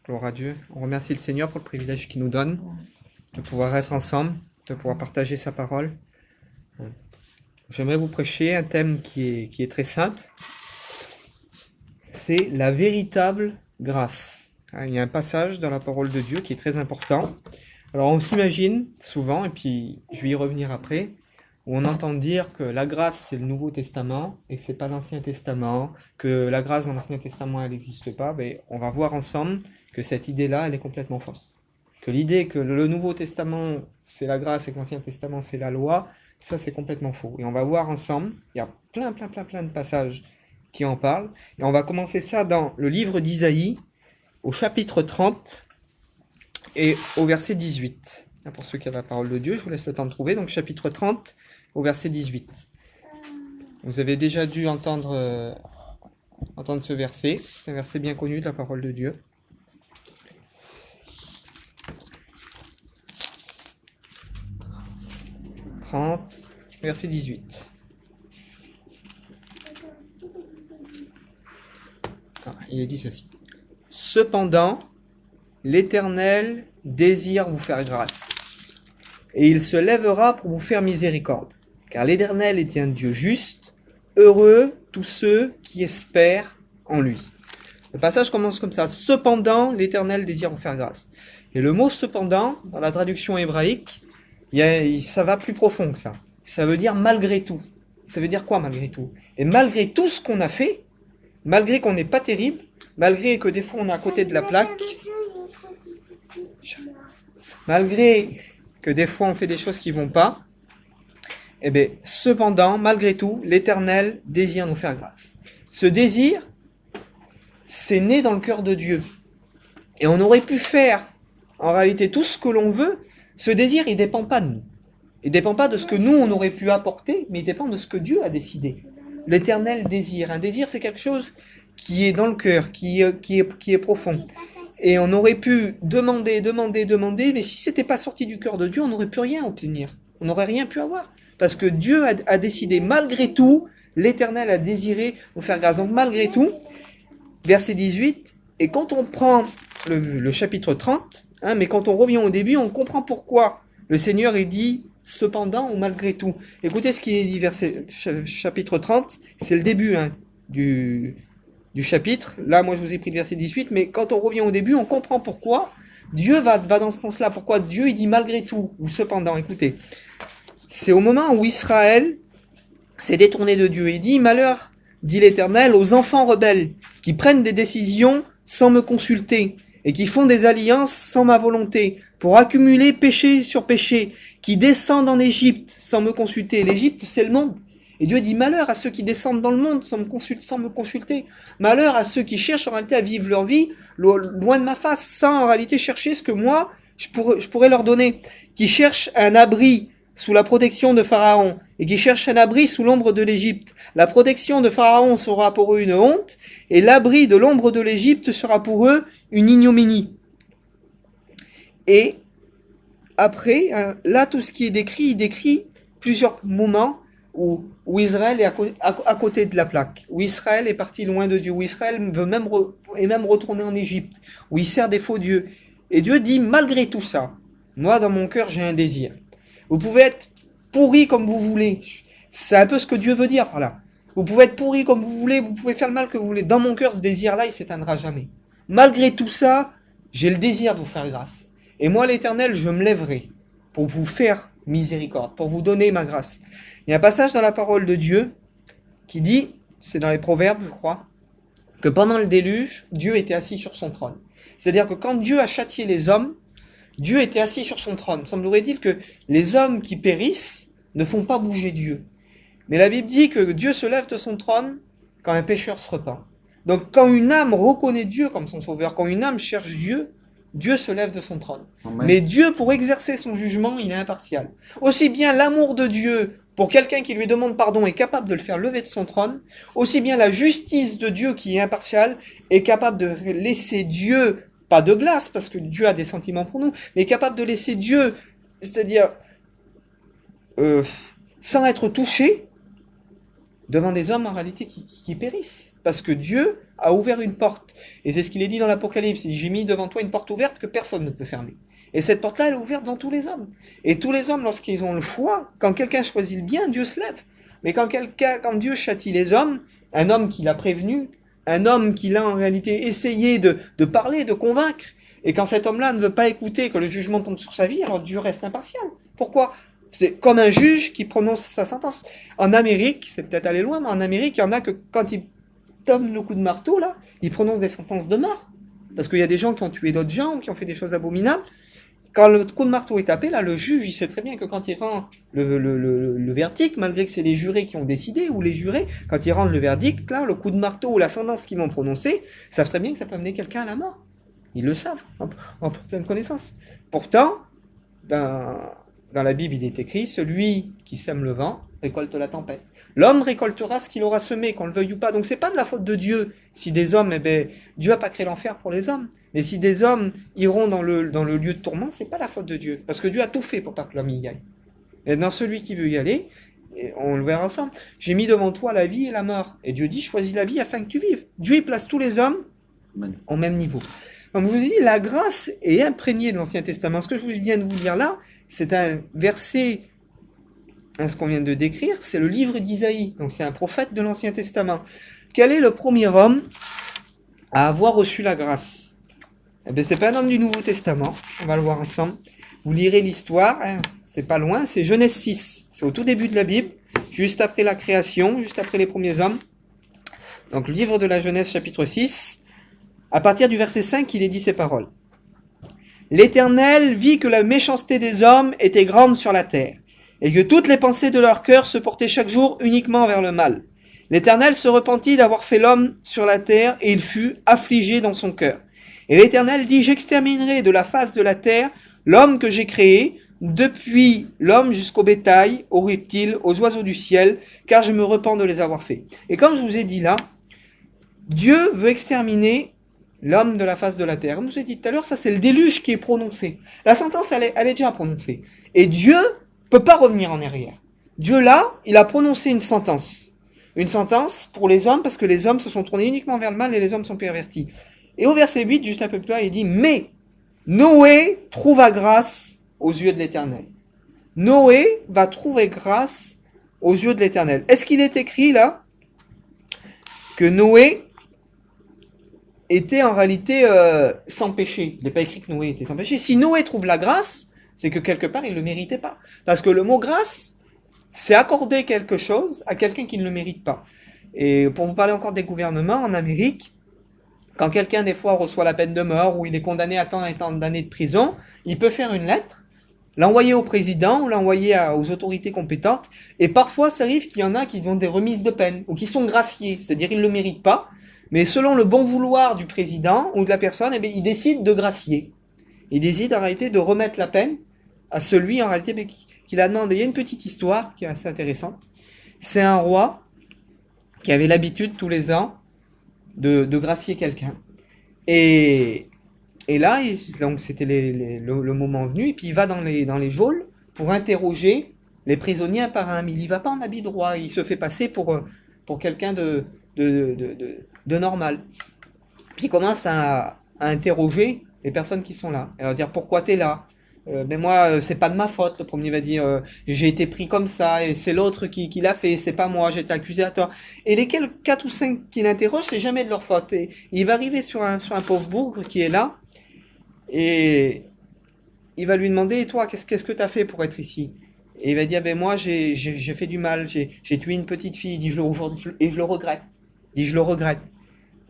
Gloire à Dieu. On remercie le Seigneur pour le privilège qu'il nous donne de pouvoir être ensemble, de pouvoir partager sa parole. J'aimerais vous prêcher un thème qui est très simple. C'est la véritable grâce. Il y a un passage dans la parole de Dieu qui est très important. Alors on s'imagine souvent, et puis je vais y revenir après, où on entend dire que la grâce c'est le Nouveau Testament et que c'est pas l'Ancien Testament, que la grâce dans l'Ancien Testament elle n'existe pas. Mais on va voir ensemble que cette idée-là elle est complètement fausse. Que l'idée que le Nouveau Testament c'est la grâce et que l'Ancien Testament c'est la loi, ça c'est complètement faux. Et on va voir ensemble, il y a plein de passages qui en parlent. Et on va commencer ça dans le livre d'Isaïe, au chapitre 30 et au verset 18. Pour ceux qui ont la parole de Dieu, je vous laisse le temps de trouver. Donc chapitre 30 au verset 18. Vous avez déjà dû entendre ce verset. C'est un verset bien connu de la parole de Dieu. Verset 18. Il est dit ceci. Cependant, l'Éternel désire vous faire grâce, et il se lèvera pour vous faire miséricorde. Car l'Éternel est un Dieu juste, heureux tous ceux qui espèrent en lui. Le passage commence comme ça. Cependant, l'Éternel désire vous faire grâce. Et le mot cependant, dans la traduction hébraïque, ça va plus profond que ça. Ça veut dire malgré tout. Ça veut dire quoi malgré tout? Et malgré tout ce qu'on a fait, malgré qu'on n'est pas terrible, malgré que des fois on est à côté de la plaque, malgré que des fois on fait des choses qui vont pas, eh bien, cependant, malgré tout, l'Éternel désire nous faire grâce. Ce désir, c'est né dans le cœur de Dieu. Et on aurait pu faire, en réalité, tout ce que l'on veut. Ce désir, il dépend pas de nous. Il dépend pas de ce que nous, on aurait pu apporter, mais il dépend de ce que Dieu a décidé. L'éternel désir. Un désir, c'est quelque chose qui est dans le cœur, qui est profond. Et on aurait pu demander, mais si c'était pas sorti du cœur de Dieu, on n'aurait pu rien obtenir. On n'aurait rien pu avoir. Parce que Dieu a décidé, malgré tout, l'Éternel a désiré nous faire grâce. Donc malgré tout, verset 18, et quand on prend le chapitre 30, mais quand on revient au début, on comprend pourquoi le Seigneur est dit cependant ou malgré tout. Écoutez ce qui est dit, chapitre 30, c'est le début du chapitre. Là, moi, je vous ai pris le verset 18, mais quand on revient au début, on comprend pourquoi Dieu va dans ce sens-là. Pourquoi Dieu, il dit malgré tout, ou cependant. Écoutez, c'est au moment où Israël s'est détourné de Dieu. Il dit, malheur, dit l'Éternel, aux enfants rebelles, qui prennent des décisions sans me consulter, et qui font des alliances sans ma volonté, pour accumuler péché sur péché, qui descendent en Égypte sans me consulter. L'Égypte, c'est le monde. Et Dieu dit malheur à ceux qui descendent dans le monde sans me consulter. Malheur à ceux qui cherchent en réalité à vivre leur vie loin de ma face, sans en réalité chercher ce que moi, je pourrais leur donner. Qui cherchent un abri sous la protection de Pharaon, et qui cherchent un abri sous l'ombre de l'Égypte. La protection de Pharaon sera pour eux une honte, et l'abri de l'ombre de l'Égypte sera pour eux une ignominie. Et après, là, tout ce qui est décrit, il décrit plusieurs moments où Israël est à côté de la plaque, où Israël est parti loin de Dieu, où Israël veut même retourner en Égypte, où il sert des faux dieux. Et Dieu dit, malgré tout ça, moi, dans mon cœur, j'ai un désir. Vous pouvez être pourri comme vous voulez. C'est un peu ce que Dieu veut dire par là. Vous pouvez être pourri comme vous voulez, vous pouvez faire le mal que vous voulez. Dans mon cœur, ce désir-là, il s'éteindra jamais. Malgré tout ça, j'ai le désir de vous faire grâce. Et moi, l'Éternel, je me lèverai pour vous faire miséricorde, pour vous donner ma grâce. Il y a un passage dans la parole de Dieu qui dit, c'est dans les Proverbes, je crois, que pendant le déluge, Dieu était assis sur son trône. C'est-à-dire que quand Dieu a châtié les hommes, Dieu était assis sur son trône. Semblerait-il que les hommes qui périssent ne font pas bouger Dieu. Mais la Bible dit que Dieu se lève de son trône quand un pécheur se repent. Donc quand une âme reconnaît Dieu comme son sauveur, quand une âme cherche Dieu, Dieu se lève de son trône. Amen. Mais Dieu, pour exercer son jugement, il est impartial. Aussi bien l'amour de Dieu pour quelqu'un qui lui demande pardon est capable de le faire lever de son trône, aussi bien la justice de Dieu qui est impartiale est capable de laisser Dieu, pas de glace, parce que Dieu a des sentiments pour nous, mais est capable de laisser Dieu, c'est-à-dire sans être touché devant des hommes en réalité qui périssent. Parce que Dieu a ouvert une porte. Et c'est ce qu'il est dit dans l'Apocalypse. Il dit, j'ai mis devant toi une porte ouverte que personne ne peut fermer. Et cette porte-là, elle est ouverte dans tous les hommes. Et tous les hommes, lorsqu'ils ont le choix, quand quelqu'un choisit le bien, Dieu se lève. Mais quand Dieu châtie les hommes, un homme qui l'a prévenu, un homme qui l'a en réalité essayé de parler, de convaincre, et quand cet homme-là ne veut pas écouter, que le jugement tombe sur sa vie, alors Dieu reste impartial. Pourquoi? C'est comme un juge qui prononce sa sentence. En Amérique, c'est peut-être aller loin, mais en Amérique, il y en a que quand ils donnent le coup de marteau, là, ils prononcent des sentences de mort. Parce qu'il y a des gens qui ont tué d'autres gens, ou qui ont fait des choses abominables. Quand le coup de marteau est tapé, là, le juge, il sait très bien que quand il rend le verdict, malgré que c'est les jurés qui ont décidé, ou les jurés, quand ils rendent le verdict, là, le coup de marteau ou la sentence qu'ils vont prononcer, ils savent très bien que ça peut amener quelqu'un à la mort. Ils le savent, en pleine connaissance. Pourtant, dans la Bible, il est écrit, celui qui sème le vent récolte la tempête. L'homme récoltera ce qu'il aura semé, qu'on le veuille ou pas. Donc c'est pas de la faute de Dieu. Si des hommes, Dieu a pas créé l'enfer pour les hommes. Mais si des hommes iront dans le lieu de tourment, c'est pas la faute de Dieu. Parce que Dieu a tout fait pour pas que l'homme y aille. Et dans celui qui veut y aller, on le verra ensemble. J'ai mis devant toi la vie et la mort. Et Dieu dit, choisis la vie afin que tu vives. Dieu, il place tous les hommes au même niveau. Comme je vous ai dit, la grâce est imprégnée de l'Ancien Testament. Ce que je viens de vous lire là, c'est un verset, ce qu'on vient de décrire, c'est le livre d'Isaïe. Donc c'est un prophète de l'Ancien Testament. Quel est le premier homme à avoir reçu la grâce? Eh bien, c'est pas un homme du Nouveau Testament. On va le voir ensemble. Vous lirez l'histoire, hein, c'est pas loin, c'est Genèse 6. C'est au tout début de la Bible, juste après la création, juste après les premiers hommes. Donc le livre de la Genèse, chapitre 6. À partir du verset 5, il est dit ces paroles. L'Éternel vit que la méchanceté des hommes était grande sur la terre, et que toutes les pensées de leur cœur se portaient chaque jour uniquement vers le mal. L'Éternel se repentit d'avoir fait l'homme sur la terre, et il fut affligé dans son cœur. Et l'Éternel dit, j'exterminerai de la face de la terre l'homme que j'ai créé, depuis l'homme jusqu'au bétail, aux reptiles, aux oiseaux du ciel, car je me repens de les avoir faits. Et comme je vous ai dit là, Dieu veut exterminer l'homme de la face de la terre. Comme je vous ai dit tout à l'heure, ça c'est le déluge qui est prononcé. La sentence, elle est déjà prononcée. Et Dieu peut pas revenir en arrière. Dieu là, il a prononcé une sentence. Une sentence pour les hommes, parce que les hommes se sont tournés uniquement vers le mal et les hommes sont pervertis. Et au verset 8, juste un peu plus tard, il dit, mais Noé trouva grâce aux yeux de l'Éternel. Noé va trouver grâce aux yeux de l'Éternel. Est-ce qu'il est écrit là que Noé était en réalité sans péché? Il n'est pas écrit que Noé était sans péché. Si Noé trouve la grâce, c'est que quelque part il ne le méritait pas. Parce que le mot grâce, c'est accorder quelque chose à quelqu'un qui ne le mérite pas. Et pour vous parler encore des gouvernements, en Amérique, quand quelqu'un des fois reçoit la peine de mort ou il est condamné à tant et tant d'années de prison, il peut faire une lettre, l'envoyer au président ou l'envoyer aux autorités compétentes. Et parfois, ça arrive qu'il y en a qui ont des remises de peine ou qui sont graciés, c'est-à-dire ils ne le méritent pas. Mais selon le bon vouloir du président ou de la personne, eh bien, il décide de gracier. Il décide en réalité de remettre la peine à celui en réalité qui l'a demandé. Il y a une petite histoire qui est assez intéressante. C'est un roi qui avait l'habitude tous les ans de gracier quelqu'un. Et là, donc c'était le moment venu, et puis il va dans les geôles pour interroger les prisonniers un par un. Mais il y va pas en habit de roi, il se fait passer pour quelqu'un de normal. Puis il commence à interroger les personnes qui sont là. Elle va dire, pourquoi t'es là? Mais moi, c'est pas de ma faute. Le premier va dire, j'ai été pris comme ça, et c'est l'autre qui l'a fait, c'est pas moi, j'ai été accusé à tort. Et les 4 ou 5 qui l'interrogent, c'est jamais de leur faute. Et il va arriver sur un pauvre bougre qui est là, et il va lui demander, et toi, qu'est-ce que t'as fait pour être ici? Et il va dire, ben moi, j'ai fait du mal, j'ai tué une petite fille, il dit, et je le regrette. Il dit, je le regrette.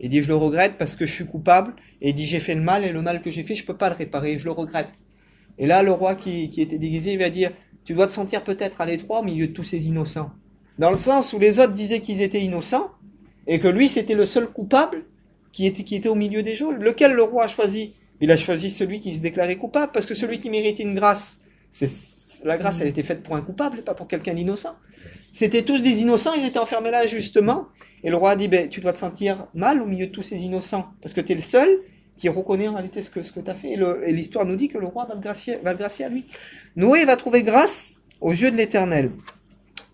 Il dit, je le regrette parce que je suis coupable, et il dit, j'ai fait le mal, et le mal que j'ai fait, je peux pas le réparer, je le regrette. Et là, le roi qui était déguisé, il va dire, tu dois te sentir peut-être à l'étroit au milieu de tous ces innocents. Dans le sens où les autres disaient qu'ils étaient innocents, et que lui, c'était le seul coupable qui était au milieu des geôles. Lequel le roi a choisi? Il a choisi celui qui se déclarait coupable, parce que celui qui méritait une grâce, la grâce, elle était faite pour un coupable, et pas pour quelqu'un d'innocent. C'était tous des innocents, ils étaient enfermés là, justement. Et le roi a dit, ben, tu dois te sentir mal au milieu de tous ces innocents, parce que tu es le seul qui reconnaît en réalité ce que tu as fait. Et l'histoire nous dit que le roi va le gracier à lui. Noé va trouver grâce aux yeux de l'Éternel.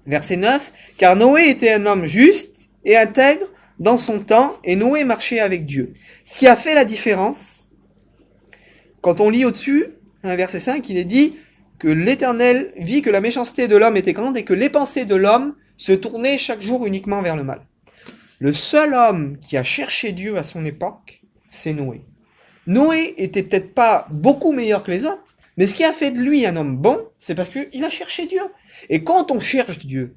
Verset 9. Car Noé était un homme juste et intègre dans son temps et Noé marchait avec Dieu. Ce qui a fait la différence, quand on lit au-dessus, verset 5, il est dit que l'Éternel vit que la méchanceté de l'homme était grande et que les pensées de l'homme se tournaient chaque jour uniquement vers le mal. Le seul homme qui a cherché Dieu à son époque, c'est Noé. Noé était peut-être pas beaucoup meilleur que les autres, mais ce qui a fait de lui un homme bon, c'est parce qu'il a cherché Dieu. Et quand on cherche Dieu,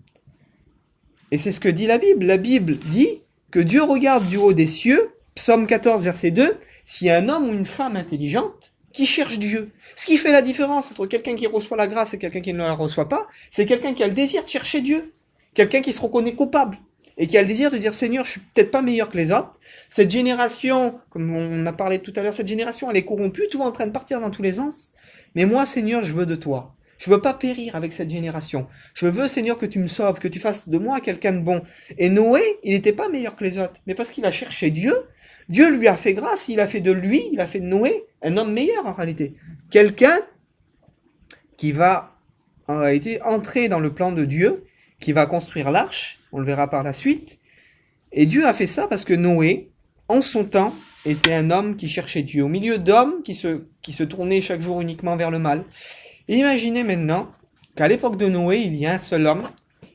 et c'est ce que dit la Bible dit que Dieu regarde du haut des cieux, Psaume 14, verset 2, s'il y a un homme ou une femme intelligente qui cherche Dieu. Ce qui fait la différence entre quelqu'un qui reçoit la grâce et quelqu'un qui ne la reçoit pas, c'est quelqu'un qui a le désir de chercher Dieu. Quelqu'un qui se reconnaît coupable et qui a le désir de dire Seigneur, je suis peut-être pas meilleur que les autres. Cette génération, comme on a parlé tout à l'heure, cette génération, elle est corrompue, tout est en train de partir dans tous les sens. Mais moi, Seigneur, je veux de toi. Je veux pas périr avec cette génération. Je veux, Seigneur, que tu me sauves, que tu fasses de moi quelqu'un de bon. Et Noé, il n'était pas meilleur que les autres, mais parce qu'il a cherché Dieu, Dieu lui a fait grâce, il a fait de lui, il a fait de Noé un homme meilleur en réalité. Quelqu'un qui va en réalité entrer dans le plan de Dieu, qui va construire l'arche, on le verra par la suite. Et Dieu a fait ça parce que Noé, en son temps, était un homme qui cherchait Dieu, au milieu d'hommes qui se tournaient chaque jour uniquement vers le mal. Et imaginez maintenant qu'à l'époque de Noé, il y a un seul homme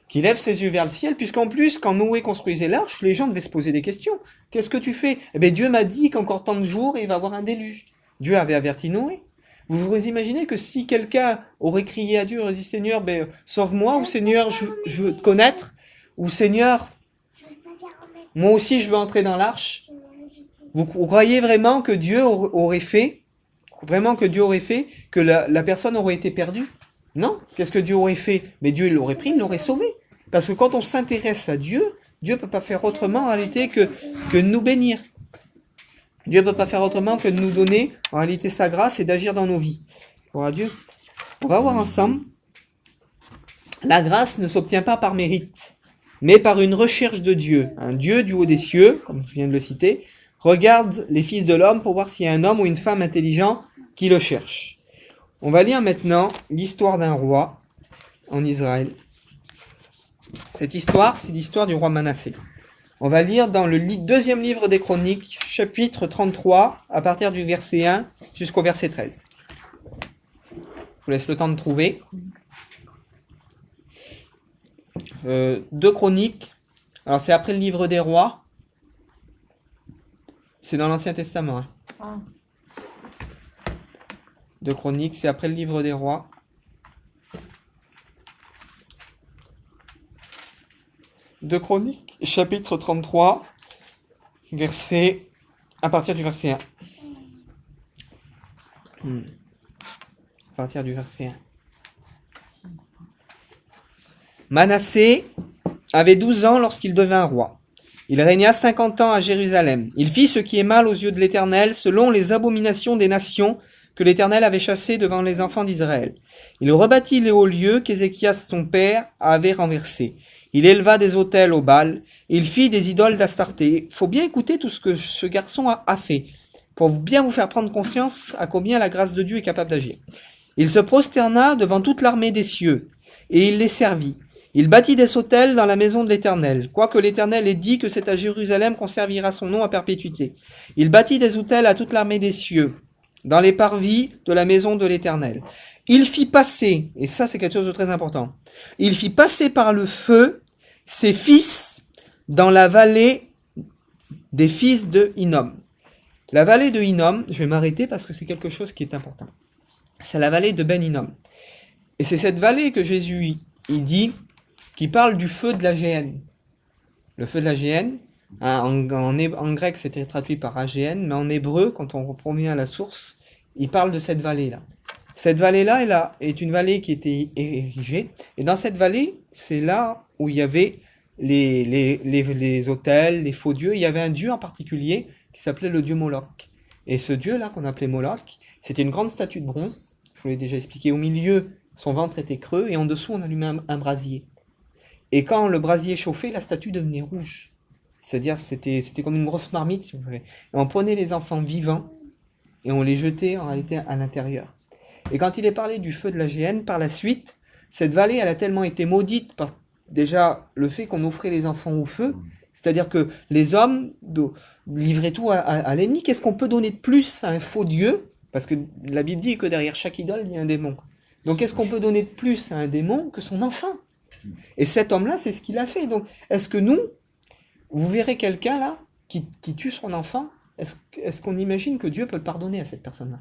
qui lève ses yeux vers le ciel, puisqu'en plus, quand Noé construisait l'arche, les gens devaient se poser des questions. Qu'est-ce que tu fais? Eh bien, Dieu m'a dit qu'encore tant de jours, il va y avoir un déluge. Dieu avait averti Noé. Vous vous imaginez que si quelqu'un aurait crié à Dieu, aurait dit Seigneur, sauve-moi, ou Seigneur, je veux te connaître, ou Seigneur, moi aussi je veux entrer dans l'arche. Vous croyez vraiment que Dieu aurait fait que la personne aurait été perdue? Non. Qu'est-ce que Dieu aurait fait? Mais Dieu il l'aurait pris, il l'aurait sauvé. Parce que quand on s'intéresse à Dieu, Dieu peut pas faire autrement en réalité que de nous bénir. Dieu peut pas faire autrement que de nous donner en réalité sa grâce et d'agir dans nos vies. Gloire à Dieu. On va voir ensemble. La grâce ne s'obtient pas par mérite, mais par une recherche de Dieu. Un Dieu du haut des cieux, comme je viens de le citer, regarde les fils de l'homme pour voir s'il y a un homme ou une femme intelligent qui le cherche. On va lire maintenant l'histoire d'un roi en Israël. Cette histoire, c'est l'histoire du roi Manassé. On va lire dans le deuxième livre des Chroniques, chapitre 33, à partir du verset 1 jusqu'au verset 13. Je vous laisse le temps de trouver. 2 Chroniques. Alors c'est après le livre des rois. C'est dans l'Ancien Testament. Hein. 2 Chroniques, c'est après le livre des rois. Deux Chroniques, chapitre 33, à partir du verset 1. À partir du verset 1. Manassé avait 12 ans lorsqu'il devint roi. Il régna 50 ans à Jérusalem. Il fit ce qui est mal aux yeux de l'Éternel, selon les abominations des nations que l'Éternel avait chassées devant les enfants d'Israël. Il rebâtit les hauts lieux qu'Ézéchias son père avait renversés. Il éleva des autels au Baal, il fit des idoles d'Astarté. Il faut bien écouter tout ce que ce garçon a fait, pour bien vous faire prendre conscience à combien la grâce de Dieu est capable d'agir. Il se prosterna devant toute l'armée des cieux, et il les servit. Il bâtit des autels dans la maison de l'Éternel, quoique l'Éternel ait dit que c'est à Jérusalem qu'on servira son nom à perpétuité. Il bâtit des autels à toute l'armée des cieux, dans les parvis de la maison de l'Éternel. Il fit passer, et ça c'est quelque chose de très important, il fit passer par le feu ses fils dans la vallée des fils de Hinnom. La vallée de Hinnom, je vais m'arrêter parce que c'est quelque chose qui est important. C'est la vallée de Ben Hinnom. Et c'est cette vallée que Jésus il dit, qui parle du feu de la géhenne. Le feu de la géhenne, en grec c'était traduit par AGN, mais en hébreu, quand on revient à la source, il parle de cette vallée-là. Cette vallée-là est une vallée qui était érigée, et dans cette vallée, c'est là où il y avait les autels, les faux dieux. Il y avait un dieu en particulier qui s'appelait le dieu Moloch. Et ce dieu-là, qu'on appelait Moloch, c'était une grande statue de bronze, je vous l'ai déjà expliqué, au milieu, son ventre était creux, et en dessous, on allumait un brasier. Et quand le brasier chauffait, la statue devenait rouge. C'est-à-dire, c'était comme une grosse marmite, si vous voulez. Et on prenait les enfants vivants, et on les jetait en réalité à l'intérieur. Et quand il est parlé du feu de la géhenne, par la suite, cette vallée, elle a tellement été maudite par déjà le fait qu'on offrait les enfants au feu, C'est-à-dire que les hommes livraient tout à l'ennemi. Qu'est-ce qu'on peut donner de plus à un faux Dieu? Parce que la Bible dit que derrière chaque idole, il y a un démon. Donc qu'est-ce qu'on peut donner de plus à un démon que son enfant? Et cet homme-là, c'est ce qu'il a fait. Donc est-ce que nous, vous verrez quelqu'un là qui tue son enfant, est-ce qu'on imagine que Dieu peut le pardonner à cette personne-là?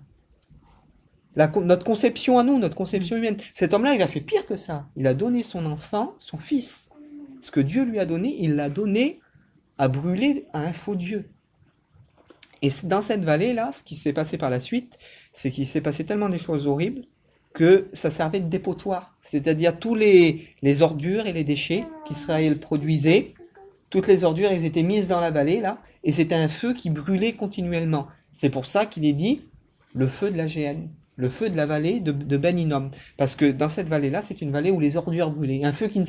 Notre conception à nous, notre conception humaine. Cet homme-là, il a fait pire que ça. Il a donné son enfant, son fils. Ce que Dieu lui a donné, il l'a donné à brûler à un faux Dieu. Et dans cette vallée-là, ce qui s'est passé par la suite, c'est qu'il s'est passé tellement des choses horribles que ça servait de dépotoir. C'est-à-dire tous les ordures et les déchets qu'Israël produisait, toutes les ordures, elles étaient mises dans la vallée, là, et c'était un feu qui brûlait continuellement. C'est pour ça qu'il est dit le feu de la géhenne, le feu de la vallée de Ben Hinnom. Parce que dans cette vallée-là, c'est une vallée où les ordures brûlaient. Un feu qui ne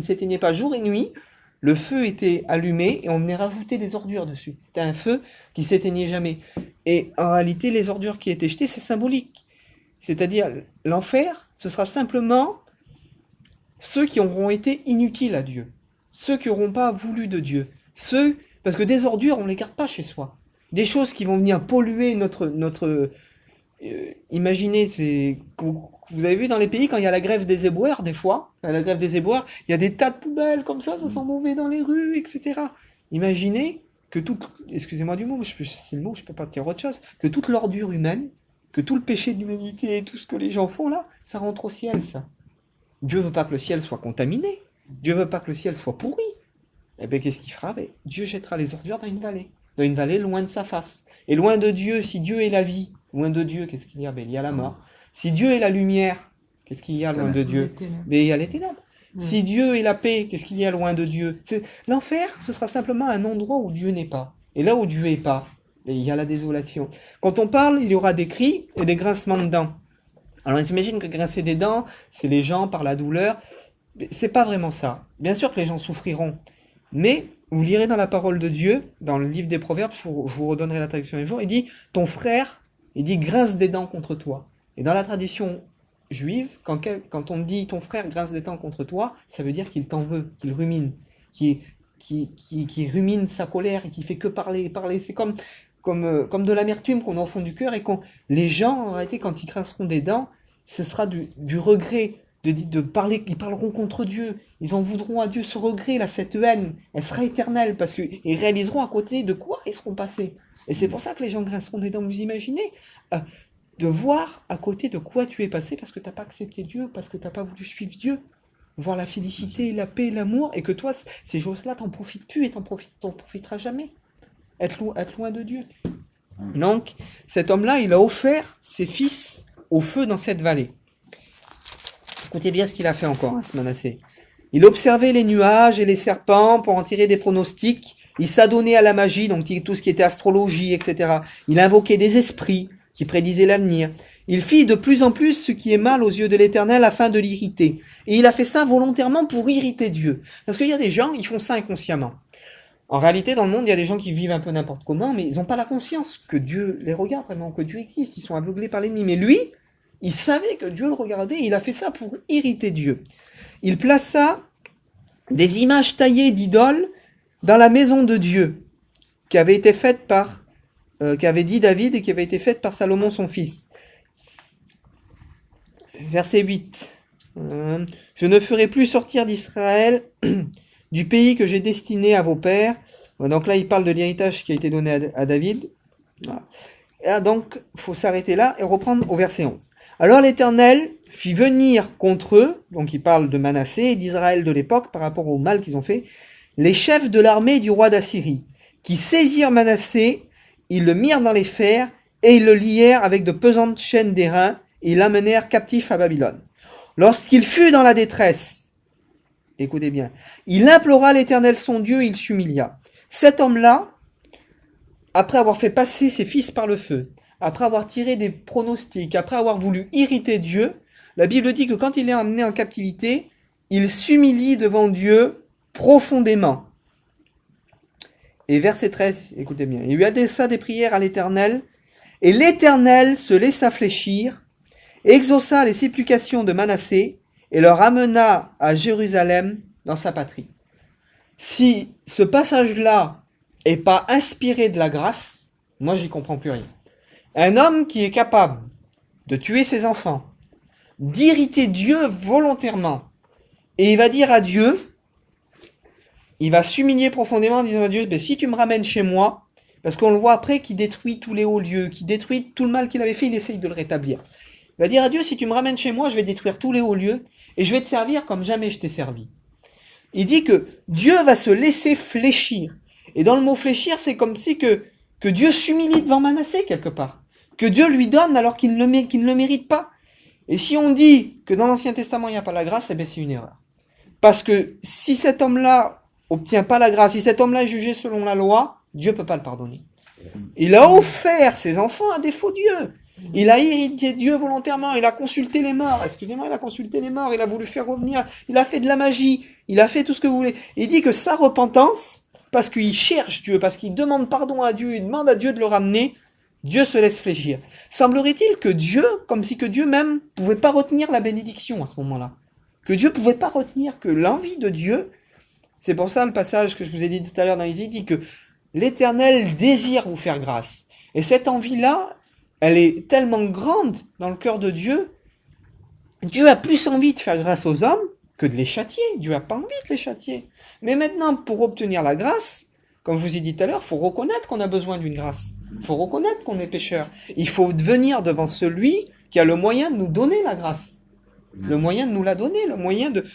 s'éteignait pas jour et nuit. Le feu était allumé et on venait rajouter des ordures dessus. C'était un feu qui s'éteignait jamais. Et en réalité, les ordures qui étaient jetées, c'est symbolique. C'est-à-dire, l'enfer, ce sera simplement ceux qui auront été inutiles à Dieu. Ceux qui n'auront pas voulu de Dieu. Parce que des ordures, on ne les garde pas chez soi. Des choses qui vont venir polluer notre imaginez, vous avez vu dans les pays quand il y a la grève des éboueurs, des fois, à la grève des éboueurs, il y a des tas de poubelles comme ça sent mauvais dans les rues, etc. Imaginez que excusez-moi du mot, mais c'est le mot, je peux pas dire autre chose, que toute l'ordure humaine, que tout le péché de l'humanité et tout ce que les gens font là, ça rentre au ciel, ça. Dieu veut pas que le ciel soit contaminé. Dieu veut pas que le ciel soit pourri. Eh bien, qu'est-ce qu'il fera? Dieu jettera les ordures dans une vallée loin de sa face. Et loin de Dieu, si Dieu est la vie, loin de Dieu, qu'est-ce qu'il y a? Il y a la mort. Si Dieu est la lumière, qu'est-ce qu'il y a loin de Dieu? Il y a les ténèbres. Si Dieu est la paix, qu'est-ce qu'il y a loin de Dieu? L'enfer, ce sera simplement un endroit où Dieu n'est pas. Et là où Dieu n'est pas, il y a la désolation. Quand on parle, il y aura des cris et des grincements de dents. Alors on s'imagine que grincer des dents, c'est les gens par la douleur. Mais c'est pas vraiment ça. Bien sûr que les gens souffriront. Mais vous lirez dans la parole de Dieu, dans le livre des Proverbes, je vous redonnerai la traduction un jour, il dit « Ton frère, il dit grince des dents contre toi ». Et dans la tradition juive, quand on dit « Ton frère grince des dents contre toi », ça veut dire qu'il t'en veut, qu'il rumine, qui rumine sa colère et qui fait que parler. C'est comme de l'amertume qu'on a au fond du cœur et les gens, en réalité, quand ils grinceront des dents, ce sera du regret, de parler, ils parleront contre Dieu, ils en voudront à Dieu. Ce regret là, cette haine, elle sera éternelle parce qu'ils réaliseront à côté de quoi ils seront passés. Et c'est pour ça que les gens grinceront des dents. Vous imaginez de voir à côté de quoi tu es passé parce que t'as pas accepté Dieu, parce que t'as pas voulu suivre Dieu, voir la félicité, la paix, l'amour, et que toi ces choses-là t'en profites plus et t'en profiteras jamais. Être loin de Dieu. Donc cet homme-là, il a offert ses fils au feu dans cette vallée. Écoutez bien ce qu'il a fait encore, ce Manassé. Il observait les nuages et les serpents pour en tirer des pronostics. Il s'adonnait à la magie, donc tout ce qui était astrologie, etc. Il invoquait des esprits qui prédisaient l'avenir. Il fit de plus en plus ce qui est mal aux yeux de l'Éternel afin de l'irriter. Et il a fait ça volontairement pour irriter Dieu. Parce qu'il y a des gens, ils font ça inconsciemment. En réalité, dans le monde, il y a des gens qui vivent un peu n'importe comment, mais ils n'ont pas la conscience que Dieu les regarde vraiment, que Dieu existe. Ils sont aveuglés par l'ennemi. Mais lui, il savait que Dieu le regardait et il a fait ça pour irriter Dieu. Il plaça des images taillées d'idoles dans la maison de Dieu, qui avait été faite qu'avait dit David et qui avait été faite par Salomon son fils. Verset 8. Je ne ferai plus sortir d'Israël du pays que j'ai destiné à vos pères. Donc là, il parle de l'héritage qui a été donné à David. Voilà. Et donc, il faut s'arrêter là et reprendre au verset 11. Alors l'Éternel fit venir contre eux, donc il parle de Manassé et d'Israël de l'époque par rapport au mal qu'ils ont fait, les chefs de l'armée du roi d'Assyrie, qui saisirent Manassé, ils le mirent dans les fers et ils le lièrent avec de pesantes chaînes d'airain et ils l'amenèrent captif à Babylone. Lorsqu'il fut dans la détresse, écoutez bien, il implora l'Éternel son Dieu et il s'humilia. Cet homme-là, après avoir fait passer ses fils par le feu, après avoir tiré des pronostics, après avoir voulu irriter Dieu, la Bible dit que quand il est emmené en captivité, il s'humilie devant Dieu profondément. Et verset 13, écoutez bien, il lui adressa des prières à l'Éternel, et l'Éternel se laissa fléchir, exauça les supplications de Manassé, et le ramena à Jérusalem dans sa patrie. Si ce passage-là est pas inspiré de la grâce, moi j'y comprends plus rien. Un homme qui est capable de tuer ses enfants, d'irriter Dieu volontairement, et il va dire à Dieu, il va s'humilier profondément en disant à Dieu, ben, si tu me ramènes chez moi, parce qu'on le voit après qu'il détruit tous les hauts lieux, qu'il détruit tout le mal qu'il avait fait, il essaye de le rétablir. Il va dire à Dieu, si tu me ramènes chez moi, je vais détruire tous les hauts lieux, et je vais te servir comme jamais je t'ai servi. Il dit que Dieu va se laisser fléchir. Et dans le mot fléchir, c'est comme si que Dieu s'humilie devant Manassé quelque part. Que Dieu lui donne alors qu'il ne le mérite pas. Et si on dit que dans l'Ancien Testament il n'y a pas la grâce, eh bien c'est une erreur. Parce que si cet homme-là obtient pas la grâce, si cet homme-là est jugé selon la loi, Dieu ne peut pas le pardonner. Il a offert ses enfants à des faux dieux. Il a irrité Dieu volontairement, il a consulté les morts, excusez-moi, il a consulté les morts, il a voulu faire revenir, il a fait de la magie, il a fait tout ce que vous voulez. Il dit que sa repentance, parce qu'il cherche Dieu, parce qu'il demande pardon à Dieu, il demande à Dieu de le ramener, Dieu se laisse fléchir. Semblerait-il que Dieu, comme si que Dieu même pouvait pas retenir la bénédiction à ce moment-là. Que Dieu pouvait pas retenir que l'envie de Dieu, c'est pour ça le passage que je vous ai dit tout à l'heure dans Isaïe dit que l'Éternel désire vous faire grâce. Et cette envie-là, elle est tellement grande dans le cœur de Dieu, Dieu a plus envie de faire grâce aux hommes que de les châtier. Dieu a pas envie de les châtier. Mais maintenant, pour obtenir la grâce, comme je vous ai dit tout à l'heure, il faut reconnaître qu'on a besoin d'une grâce. Il faut reconnaître qu'on est pécheur. Il faut venir devant celui qui a le moyen de nous donner la grâce. Le moyen de nous la donner, le moyen de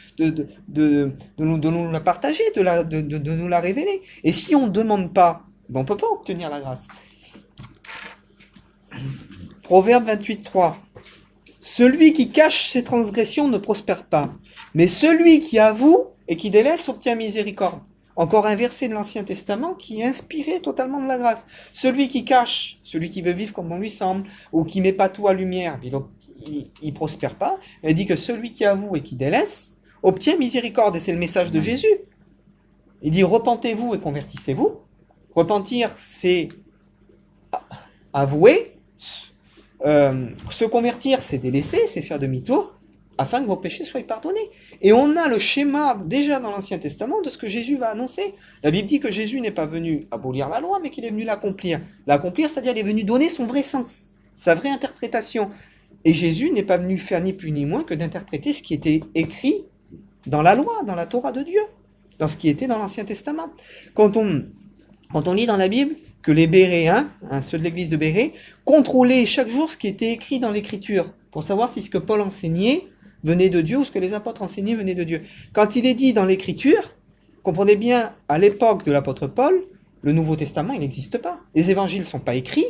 nous la partager, de nous la révéler. Et si on ne demande pas, ben on ne peut pas obtenir la grâce. Proverbe 28.3. Celui qui cache ses transgressions ne prospère pas, mais celui qui avoue et qui délaisse obtient miséricorde. Encore un verset de l'Ancien Testament qui est inspiré totalement de la grâce. Celui qui cache, celui qui veut vivre comme on lui semble, ou qui met pas tout à lumière, il prospère pas. Elle dit que celui qui avoue et qui délaisse obtient miséricorde, et c'est le message de Jésus. Il dit repentez-vous et convertissez-vous. Repentir, c'est avouer. Se convertir, c'est délaisser, c'est faire demi-tour, afin que vos péchés soient pardonnés. Et on a le schéma déjà dans l'Ancien Testament de ce que Jésus va annoncer. La Bible dit que Jésus n'est pas venu abolir la loi, mais qu'il est venu l'accomplir. L'accomplir, c'est-à-dire qu'il est venu donner son vrai sens, sa vraie interprétation. Et Jésus n'est pas venu faire ni plus ni moins que d'interpréter ce qui était écrit dans la loi, dans la Torah de Dieu, dans ce qui était dans l'Ancien Testament. Quand on lit dans la Bible que les Béréens, ceux de l'église de Bérée, contrôlaient chaque jour ce qui était écrit dans l'Écriture, pour savoir si ce que Paul enseignait venait de Dieu ou ce que les apôtres enseignaient venait de Dieu. Quand il est dit dans l'Écriture, comprenez bien, à l'époque de l'apôtre Paul, le Nouveau Testament, il n'existe pas. Les évangiles ne sont pas écrits.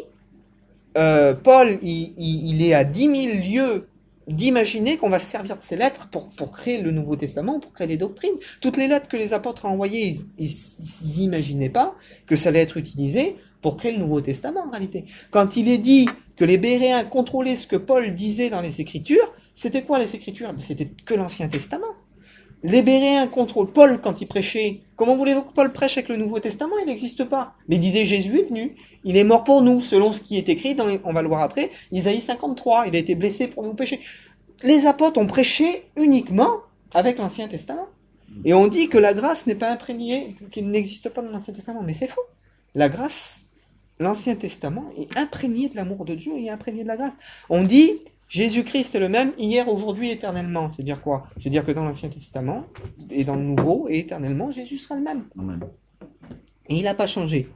Paul, il est à 10 000 lieues d'imaginer qu'on va se servir de ces lettres pour créer le Nouveau Testament, pour créer des doctrines. Toutes les lettres que les apôtres ont envoyées, ils n'imaginaient pas que ça allait être utilisé pour créer le Nouveau Testament en réalité. Quand il est dit que les Béréens contrôlaient ce que Paul disait dans les Écritures, c'était quoi les Écritures? C'était que l'Ancien Testament. Les Béréens contrôlent Paul quand il prêchait. Comment voulez-vous que Paul prêche avec le Nouveau Testament? Il n'existe pas. Mais il disait Jésus est venu. Il est mort pour nous, selon ce qui est écrit dans, on va le voir après, Isaïe 53. Il a été blessé pour nos péchés. Les apôtres ont prêché uniquement avec l'Ancien Testament. Et on dit que la grâce n'est pas imprégnée, qu'il n'existe pas dans l'Ancien Testament. Mais c'est faux. La grâce, l'Ancien Testament est imprégné de l'amour de Dieu et imprégné de la grâce. On dit Jésus-Christ est le même hier, aujourd'hui, éternellement. C'est-à-dire quoi? C'est-à-dire que dans l'Ancien Testament et dans le Nouveau, et éternellement, Jésus sera le même. Amen. Et il n'a pas changé.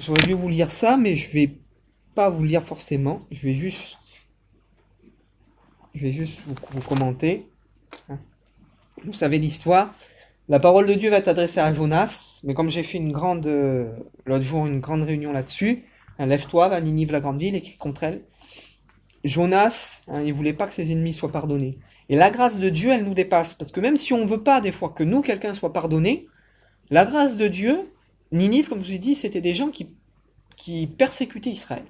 J'aurais dû vous lire ça, mais je vais pas vous lire forcément. Je vais juste vous commenter. Vous savez l'histoire. La parole de Dieu va être adressée à Jonas, mais comme j'ai fait l'autre jour, une grande réunion là-dessus, lève-toi, va à Ninive, la grande ville, écrit contre elle. Jonas, il voulait pas que ses ennemis soient pardonnés. Et la grâce de Dieu, elle nous dépasse, parce que même si on veut pas des fois que nous, quelqu'un soit pardonné, la grâce de Dieu, Ninive, comme je vous ai dit, c'était des gens qui persécutaient Israël.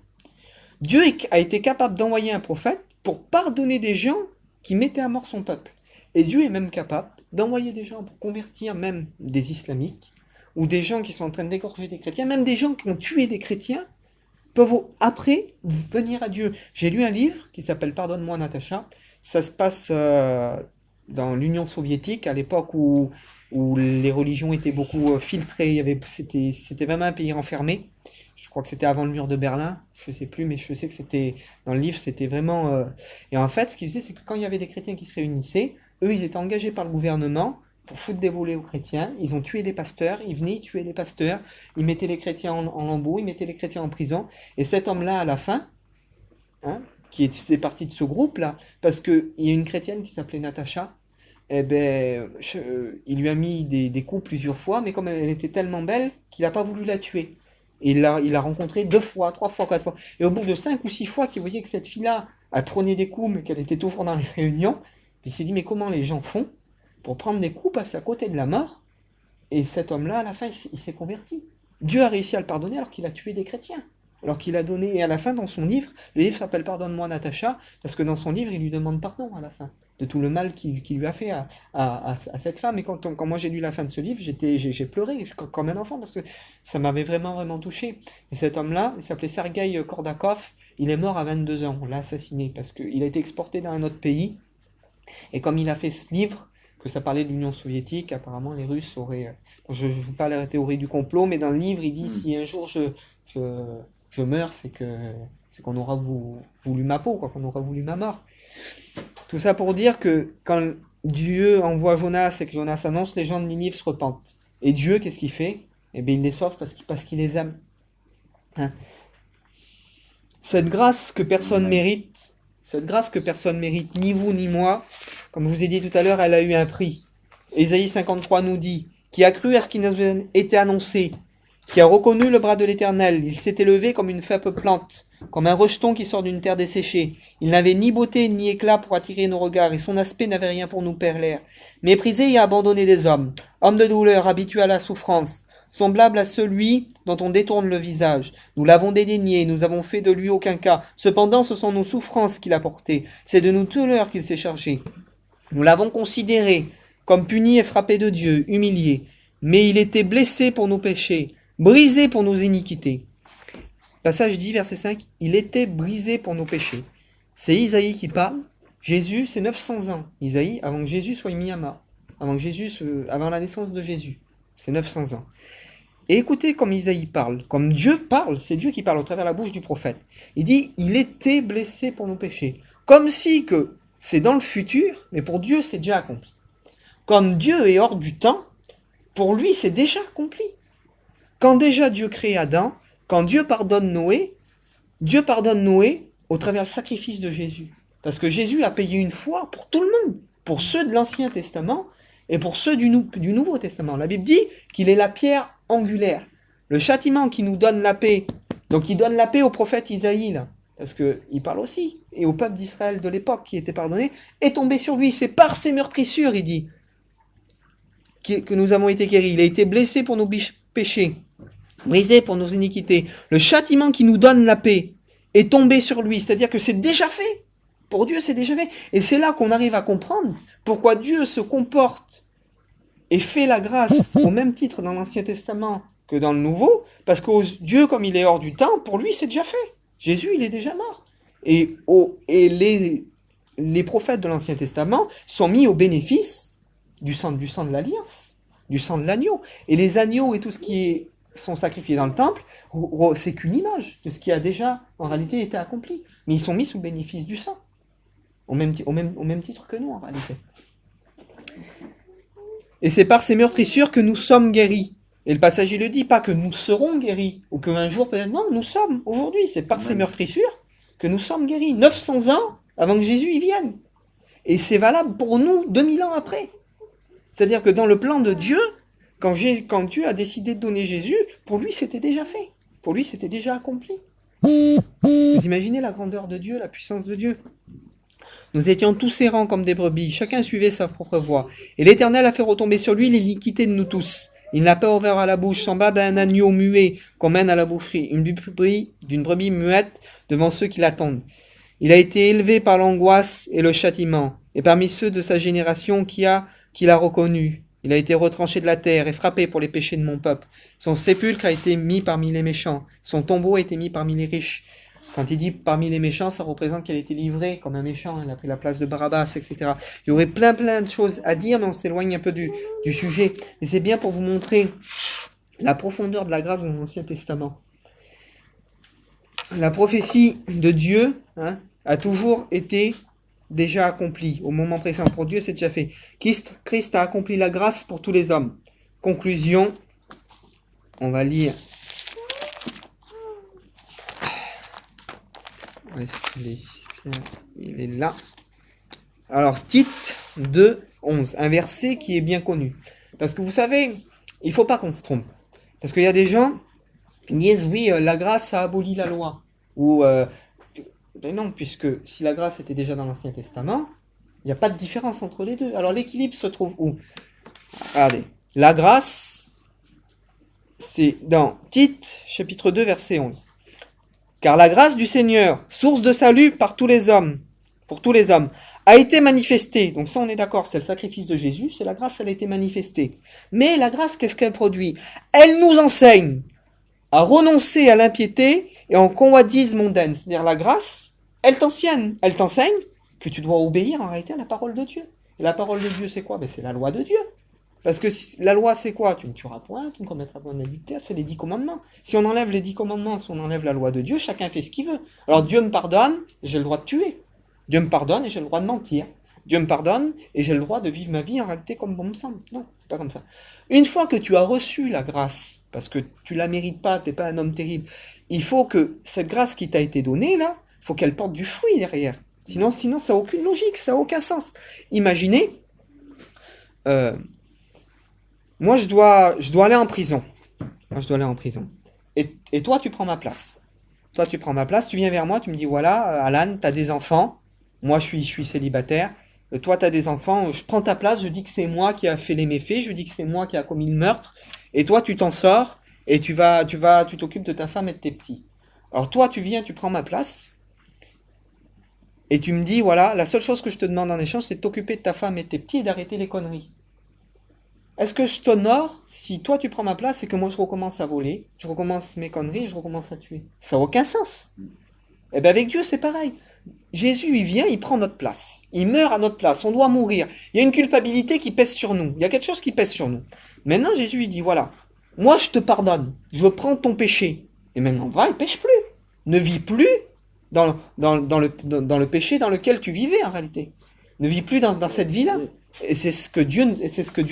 Dieu a été capable d'envoyer un prophète pour pardonner des gens qui mettaient à mort son peuple. Et Dieu est même capable d'envoyer des gens pour convertir même des islamiques, ou des gens qui sont en train d'égorger des chrétiens, même des gens qui ont tué des chrétiens, peuvent après venir à Dieu. J'ai lu un livre qui s'appelle Pardonne-moi Natacha, ça se passe dans l'Union soviétique, à l'époque où les religions étaient beaucoup filtrées, c'était vraiment un pays renfermé. Je crois que c'était avant le mur de Berlin, je sais plus, mais je sais que c'était dans le livre, c'était vraiment. Et en fait, ce qu'ils faisaient, c'est que quand il y avait des chrétiens qui se réunissaient, eux, ils étaient engagés par le gouvernement pour foutre des volets aux chrétiens. Ils ont tué des pasteurs, ils venaient, ils tuaient les pasteurs, ils mettaient les chrétiens en lambeaux, ils mettaient les chrétiens en prison. Et cet homme-là, à la fin, hein, faisait partie de ce groupe-là, parce qu'il y a une chrétienne qui s'appelait Natacha, eh ben, il lui a mis des coups plusieurs fois, mais comme elle était tellement belle qu'il n'a pas voulu la tuer. Et il l'a rencontrée 2 fois, 3 fois, 4 fois. Et au bout de 5 ou 6 fois qu'il voyait que cette fille-là, elle prenait des coups, mais qu'elle était toujours dans les réunions, il s'est dit, mais comment les gens font pour prendre des coups, passer à côté de la mort? Et cet homme-là, à la fin, il s'est converti. Dieu a réussi à le pardonner alors qu'il a tué des chrétiens. Alors qu'il a donné, et à la fin, dans son livre, le livre s'appelle Pardonne-moi Natacha, parce que dans son livre, il lui demande pardon à la fin, de tout le mal qu'il lui a fait à cette femme. Et quand moi j'ai lu la fin de ce livre, j'ai pleuré, comme un enfant, parce que ça m'avait vraiment, vraiment touché. Et cet homme-là, il s'appelait Sergueï Kordakov, il est mort à 22 ans, on l'a assassiné, parce qu'il a été exporté dans un autre pays, et comme il a fait ce livre, que ça parlait de l'Union soviétique, apparemment les Russes auraient... je ne joue pas la théorie du complot, mais dans le livre, il dit, si un jour je meurs, c'est qu'on aura voulu ma peau, quoi, qu'on aura voulu ma mort. Tout ça pour dire que quand Dieu envoie Jonas et que Jonas annonce, les gens de Ninive se repentent. Et Dieu, qu'est-ce qu'il fait? Eh bien, il les sauve parce qu'il les aime. Hein? Cette grâce que personne mérite, ni vous ni moi, comme je vous ai dit tout à l'heure, elle a eu un prix. Ésaïe 53 nous dit, qui a cru à ce qui nous a été annoncé, qui a reconnu le bras de l'Éternel, il s'est élevé comme une faible plante, comme un rejeton qui sort d'une terre desséchée. Il n'avait ni beauté ni éclat pour attirer nos regards, et son aspect n'avait rien pour nous plaire. Méprisé et abandonné des hommes, homme de douleur, habitué à la souffrance, semblable à celui dont on détourne le visage. Nous l'avons dédaigné, nous avons fait de lui aucun cas. Cependant, ce sont nos souffrances qu'il a portées, c'est de nos douleurs qu'il s'est chargé. Nous l'avons considéré comme puni et frappé de Dieu, humilié. Mais il était blessé pour nos péchés, brisé pour nos iniquités. Passage dit, verset 5, il était brisé pour nos péchés. C'est Isaïe qui parle. Jésus, c'est 900 ans. Isaïe, avant que Jésus soit mis à mort. Avant la naissance de Jésus. C'est 900 ans. Et écoutez comme Isaïe parle. Comme Dieu parle, c'est Dieu qui parle au travers de la bouche du prophète. Il dit, il était blessé pour nos péchés. Comme si que c'est dans le futur, mais pour Dieu, c'est déjà accompli. Comme Dieu est hors du temps, pour lui, c'est déjà accompli. Quand déjà Dieu crée Adam, quand Dieu pardonne Noé au travers du sacrifice de Jésus. Parce que Jésus a payé une fois pour tout le monde, pour ceux de l'Ancien Testament et pour ceux du Nouveau Testament. La Bible dit qu'il est la pierre angulaire, le châtiment qui nous donne la paix. Donc il donne la paix au prophète Isaïe, là, parce qu'il parle aussi, et au peuple d'Israël de l'époque qui était pardonné, est tombé sur lui. C'est par ses meurtrissures, il dit, que nous avons été guéris. Il a été blessé pour nos péchés, brisé pour nos iniquités. Le châtiment qui nous donne la paix est tombé sur lui, c'est-à-dire que c'est déjà fait. Pour Dieu, c'est déjà fait. Et c'est là qu'on arrive à comprendre pourquoi Dieu se comporte et fait la grâce au même titre dans l'Ancien Testament que dans le Nouveau, parce que Dieu, comme il est hors du temps, pour lui, c'est déjà fait. Jésus, il est déjà mort. Et les prophètes de l'Ancien Testament sont mis au bénéfice du sang de l'Alliance, du sang de l'agneau. Et les agneaux et tout ce qui sont sacrifiés dans le temple, c'est qu'une image de ce qui a déjà, en réalité, été accompli. Mais ils sont mis sous le bénéfice du sang. Au même titre que nous, en réalité. Et c'est par ces meurtrissures que nous sommes guéris. Et le passage, il le dit, pas que nous serons guéris, ou qu'un jour, peut-être, non, nous sommes, aujourd'hui. C'est par ces meurtrissures que nous sommes guéris. 900 ans avant que Jésus y vienne. Et c'est valable pour nous 2000 ans après. C'est-à-dire que dans le plan de Dieu, quand Dieu a décidé de donner Jésus, pour lui, c'était déjà fait. Pour lui, c'était déjà accompli. Vous imaginez la grandeur de Dieu, la puissance de Dieu? Nous étions tous errants comme des brebis, chacun suivait sa propre voie. Et l'Éternel a fait retomber sur lui l'iniquité de nous tous. Il n'a pas ouvert à la bouche, semblable à un agneau muet qu'on mène à la boucherie, d'une brebis muette devant ceux qui l'attendent. Il a été élevé par l'angoisse et le châtiment, et parmi ceux de sa génération qui l'a reconnu. Il a été retranché de la terre et frappé pour les péchés de mon peuple. Son sépulcre a été mis parmi les méchants, son tombeau a été mis parmi les riches. Quand il dit parmi les méchants, ça représente qu'elle était livrée comme un méchant, elle a pris la place de Barabbas, etc. Il y aurait plein de choses à dire, mais on s'éloigne un peu du sujet. Mais c'est bien pour vous montrer la profondeur de la grâce dans l'Ancien Testament. La prophétie de Dieu a toujours été déjà accomplie. Au moment présent, pour Dieu, c'est déjà fait. Christ a accompli la grâce pour tous les hommes. Conclusion, on va lire. Il est là. Alors, Tite 2, 11, un verset qui est bien connu. Parce que vous savez, il ne faut pas qu'on se trompe. Parce qu'il y a des gens qui disent, oui, la grâce a aboli la loi. Ou, mais non, puisque si la grâce était déjà dans l'Ancien Testament, il n'y a pas de différence entre les deux. Alors, l'équilibre se trouve où? Regardez, la grâce, c'est dans Tite, chapitre 2, verset 11. Car la grâce du Seigneur, source de salut par tous les hommes, pour tous les hommes, a été manifestée. Donc ça, on est d'accord, c'est le sacrifice de Jésus, c'est la grâce, elle a été manifestée. Mais la grâce, qu'est-ce qu'elle produit? Elle nous enseigne à renoncer à l'impiété et en convoitise mondaine. C'est-à-dire la grâce, elle t'enseigne que tu dois obéir en réalité à la parole de Dieu. Et la parole de Dieu, c'est quoi? C'est la loi de Dieu. Parce que la loi, c'est quoi? Tu ne tueras point, tu ne commettras point d'adultère, c'est les 10 commandements. Si on enlève les 10 commandements, si on enlève la loi de Dieu, chacun fait ce qu'il veut. Alors Dieu me pardonne, et j'ai le droit de tuer. Dieu me pardonne, et j'ai le droit de mentir. Dieu me pardonne, et j'ai le droit de vivre ma vie en réalité comme bon me semble. Non, c'est pas comme ça. Une fois que tu as reçu la grâce, parce que tu la mérites pas, t'es pas un homme terrible, il faut que cette grâce qui t'a été donnée, là, il faut qu'elle porte du fruit derrière. Sinon, ça n'a aucune logique, ça n'a aucun sens. Imaginez, moi, je dois aller en prison. Et toi, tu prends ma place. Tu viens vers moi, tu me dis, voilà, Alan, tu as des enfants. Moi, je suis célibataire. Toi, tu as des enfants. Je prends ta place, je dis que c'est moi qui a fait les méfaits, je dis que c'est moi qui a commis le meurtre. Et toi, tu t'en sors et tu t'occupes de ta femme et de tes petits. Alors toi, tu viens, tu prends ma place. Et tu me dis, voilà, la seule chose que je te demande en échange, c'est de t'occuper de ta femme et de tes petits et d'arrêter les conneries. Est-ce que je t'honore si toi tu prends ma place et que moi je recommence à voler, je recommence mes conneries et je recommence à tuer? Ça n'a aucun sens. Eh bien avec Dieu c'est pareil. Jésus il vient, il prend notre place. Il meurt à notre place, on doit mourir. Il y a une culpabilité qui pèse sur nous. Il y a quelque chose qui pèse sur nous. Maintenant Jésus il dit voilà, moi je te pardonne, je prends ton péché. Et maintenant va et pêche plus. Ne vis plus dans le péché dans lequel tu vivais en réalité. Ne vis plus dans cette vie-là. Et c'est ce que Dieu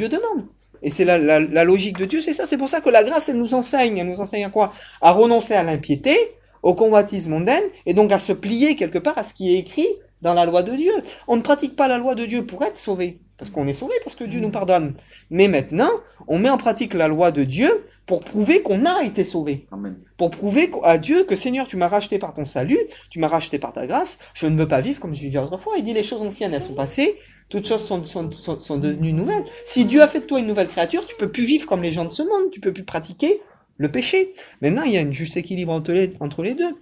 demande. Et c'est la logique de Dieu, c'est ça. C'est pour ça que la grâce, elle nous enseigne. Elle nous enseigne à quoi? À renoncer à l'impiété, au convoitise mondaine, et donc à se plier quelque part à ce qui est écrit dans la loi de Dieu. On ne pratique pas la loi de Dieu pour être sauvé. Parce qu'on est sauvé, parce que Dieu nous pardonne. Mais maintenant, on met en pratique la loi de Dieu pour prouver qu'on a été sauvé. Amen. Pour prouver à Dieu que Seigneur, tu m'as racheté par ton salut, tu m'as racheté par ta grâce, je ne veux pas vivre comme je vivais autrefois. Il dit les choses anciennes, elles sont passées, toutes choses sont devenues nouvelles. Si Dieu a fait de toi une nouvelle créature, tu peux plus vivre comme les gens de ce monde, tu peux plus pratiquer le péché. Maintenant, il y a un juste équilibre entre les deux.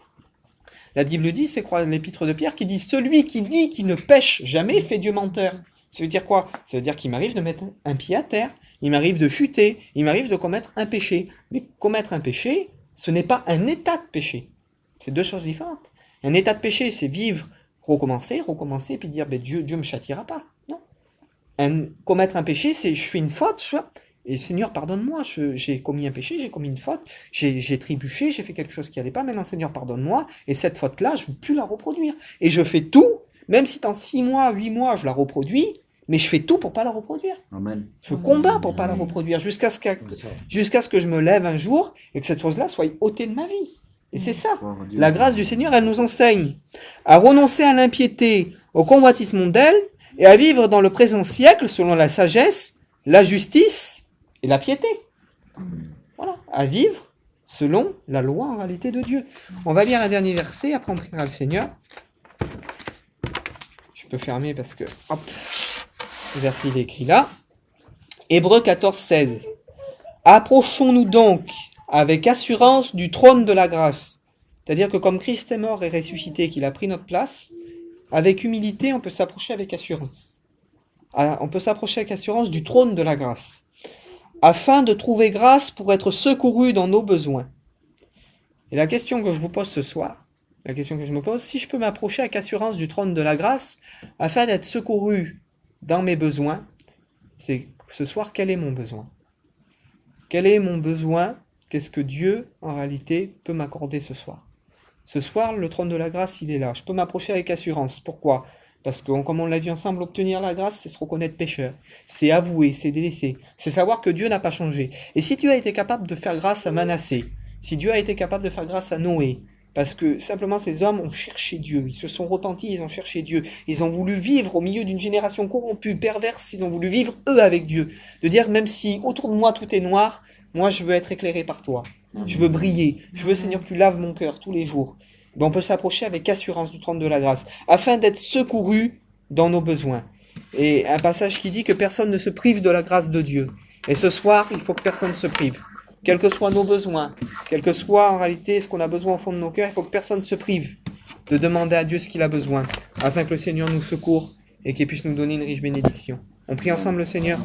La Bible dit, c'est quoi l'épître de Pierre qui dit, celui qui dit qu'il ne pêche jamais fait Dieu menteur. Ça veut dire quoi? Ça veut dire qu'il m'arrive de mettre un pied à terre, il m'arrive de chuter, il m'arrive de commettre un péché. Mais commettre un péché, ce n'est pas un état de péché. C'est deux choses différentes. Un état de péché, c'est vivre, recommencer, puis dire, ben Dieu me châtiera pas. Non. Commettre un péché, c'est je fais une faute, et Seigneur, pardonne-moi, j'ai commis un péché, j'ai commis une faute, j'ai trébuché, j'ai fait quelque chose qui allait pas, maintenant Seigneur, pardonne-moi, et cette faute-là, je ne veux plus la reproduire. Et je fais tout, même si dans 6 mois, 8 mois, je la reproduis, mais je fais tout pour pas la reproduire. Amen. Je combats pour pas la reproduire, jusqu'à ce que je me lève un jour, et que cette chose-là soit ôtée de ma vie. Et c'est ça. La grâce du Seigneur, elle nous enseigne à renoncer à l'impiété, au convoitise mondain, et à vivre dans le présent siècle selon la sagesse, la justice et la piété. Voilà, à vivre selon la loi en réalité de Dieu. On va lire un dernier verset, après on priera le Seigneur. Je peux fermer parce que, hop, le verset il est écrit là. Hébreux 14, 16. Approchons-nous donc avec assurance du trône de la grâce. C'est-à-dire que comme Christ est mort et ressuscité, qu'il a pris notre place, avec humilité, on peut s'approcher avec assurance. On peut s'approcher avec assurance du trône de la grâce, afin de trouver grâce pour être secouru dans nos besoins. Et la question que je vous pose ce soir, la question que je me pose, si je peux m'approcher avec assurance du trône de la grâce afin d'être secouru dans mes besoins, c'est ce soir, quel est mon besoin? Quel est mon besoin? Qu'est-ce que Dieu, en réalité, peut m'accorder ce soir? Ce soir, le trône de la grâce, il est là. Je peux m'approcher avec assurance. Pourquoi? Parce que, comme on l'a vu ensemble, obtenir la grâce, c'est se reconnaître pécheur. C'est avouer, c'est délaisser. C'est savoir que Dieu n'a pas changé. Et si Dieu a été capable de faire grâce à Manassé, si Dieu a été capable de faire grâce à Noé, parce que simplement ces hommes ont cherché Dieu, ils se sont repentis, ils ont cherché Dieu, ils ont voulu vivre au milieu d'une génération corrompue, perverse, ils ont voulu vivre eux avec Dieu. De dire, même si autour de moi tout est noir, moi je veux être éclairé par toi. Je veux briller. Je veux, Seigneur, que tu laves mon cœur tous les jours. Ben, on peut s'approcher avec assurance du trône de la grâce, afin d'être secouru dans nos besoins. Et un passage qui dit que personne ne se prive de la grâce de Dieu. Et ce soir, il faut que personne se prive. Quels que soient nos besoins, quel que soit en réalité ce qu'on a besoin au fond de nos cœurs, il faut que personne se prive de demander à Dieu ce qu'il a besoin, afin que le Seigneur nous secourt et qu'il puisse nous donner une riche bénédiction. On prie ensemble le Seigneur.